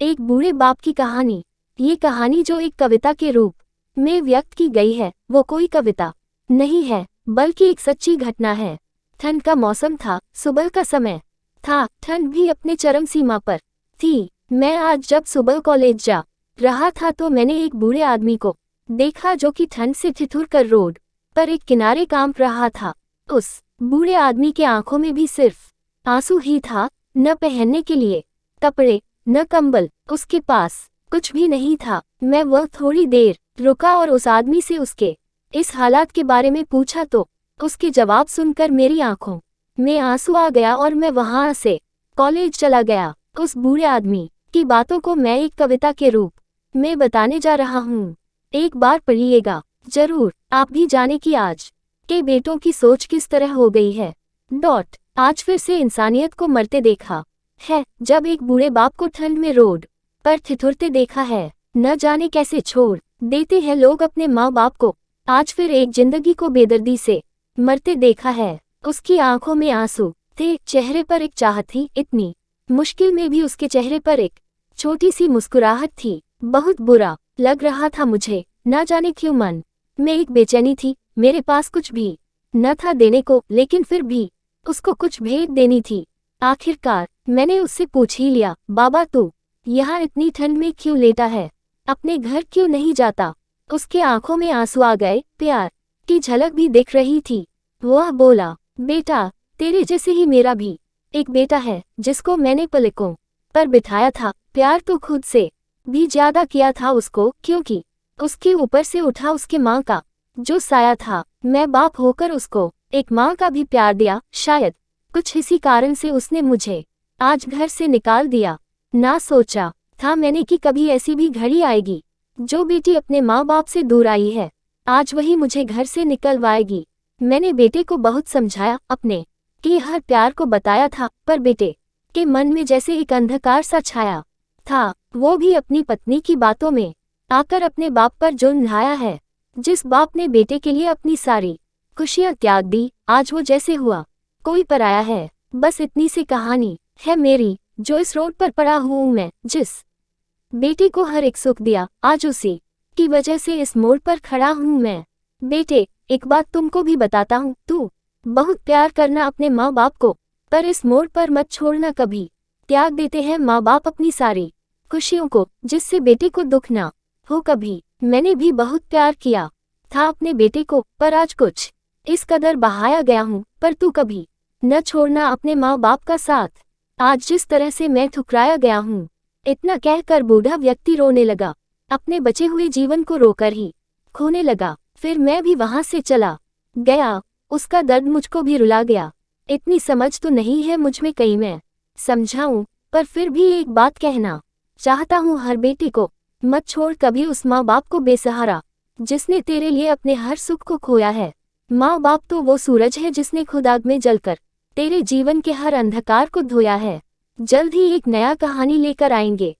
एक बूढ़े बाप की कहानी। ये कहानी जो एक कविता के रूप में व्यक्त की गई है वो कोई कविता नहीं है बल्कि एक सच्ची घटना है। ठंड का मौसम था, सुबह का समय था, ठंड भी अपने चरम सीमा पर थी। मैं आज जब सुबह कॉलेज जा रहा था तो मैंने एक बूढ़े आदमी को देखा जो कि ठंड से ठिठुर कर रोड पर एक किनारे कांप रहा था। उस बूढ़े आदमी के आंखों में भी सिर्फ आंसू ही था, न पहनने के लिए कपड़े न कंबल, उसके पास कुछ भी नहीं था। मैं वह थोड़ी देर रुका और उस आदमी से उसके इस हालात के बारे में पूछा तो उसके जवाब सुनकर मेरी आंखों में आंसू आ गया और मैं वहां से कॉलेज चला गया। उस बूढ़े आदमी की बातों को मैं एक कविता के रूप में बताने जा रहा हूँ। एक बार पढ़िएगा जरूर, आप भी जाने कि आज के बेटों की सोच किस तरह हो गई है। आज फिर से इंसानियत को मरते देखा है, जब एक बूढ़े बाप को ठंड में रोड पर ठिठुरते देखा है। न जाने कैसे छोड़ देते हैं लोग अपने माँ बाप को। आज फिर एक जिंदगी को बेदर्दी से मरते देखा है। उसकी आंखों में आंसू थे, चेहरे पर एक चाहत थी, इतनी मुश्किल में भी उसके चेहरे पर एक छोटी सी मुस्कुराहट थी। बहुत बुरा लग रहा था मुझे, न जाने क्यों मन में एक बेचैनी थी। मेरे पास कुछ भी न था देने को, लेकिन फिर भी उसको कुछ भेंट देनी थी। आखिरकार मैंने उससे पूछ ही लिया, बाबा तू यहाँ इतनी ठंड में क्यों लेटा है, अपने घर क्यों नहीं जाता। उसके आंखों में आंसू आ गए, प्यार की झलक भी दिख रही थी। वह बोला, बेटा तेरे जैसे ही मेरा भी एक बेटा है जिसको मैंने पलकों पर बिठाया था। प्यार तो खुद से भी ज्यादा किया था उसको, क्योंकि उसके ऊपर से उठा उसके माँ का जो साया था। मैं बाप होकर उसको एक माँ का भी प्यार दिया। शायद कुछ इसी कारण से उसने मुझे आज घर से निकाल दिया। ना सोचा था मैंने कि कभी ऐसी भी घड़ी आएगी जो बेटी अपने माँ बाप से दूर आई है, आज वही मुझे घर से निकलवाएगी। मैंने बेटे को बहुत समझाया, अपने कि हर प्यार को बताया था, पर बेटे के मन में जैसे एक अंधकार सा छाया था। वो भी अपनी पत्नी की बातों में आकर अपने बाप पर जुर्माया है। जिस बाप ने बेटे के लिए अपनी सारी खुशियां त्याग दी, आज वो जैसे हुआ कोई पराया है। बस इतनी सी कहानी है मेरी, जो इस रोड पर पड़ा हूँ मैं। जिस बेटे को हर एक सुख दिया, आज उसी की वजह से इस मोड़ पर खड़ा हूँ मैं। बेटे एक बात तुमको भी बताता हूँ, तू बहुत प्यार करना अपने माँ बाप को, पर इस मोड़ पर मत छोड़ना कभी। त्याग देते हैं माँ बाप अपनी सारी खुशियों को, जिससे बेटे को दुख ना हो कभी। मैंने भी बहुत प्यार किया था अपने बेटे को, पर आज कुछ इस कदर बहाया गया हूँ, पर तू कभी न छोड़ना अपने माँ बाप का साथ। आज जिस तरह से मैं ठुकराया गया हूँ। इतना कहकर बूढ़ा व्यक्ति रोने लगा, अपने बचे हुए जीवन को रोकर ही खोने लगा। फिर मैं भी वहां से चला गया, उसका दर्द मुझको भी रुला गया। इतनी समझ तो नहीं है मुझ में, कहीं मैं समझाऊं, पर फिर भी एक बात कहना चाहता हूँ हर बेटी को, मत छोड़ कभी उस माँ बाप को बेसहारा जिसने तेरे लिए अपने हर सुख को खोया है। माँ बाप तो वो सूरज है जिसने खुद आग में जलकर तेरे जीवन के हर अंधकार को धोया है। जल्द ही एक नया कहानी लेकर आएंगे।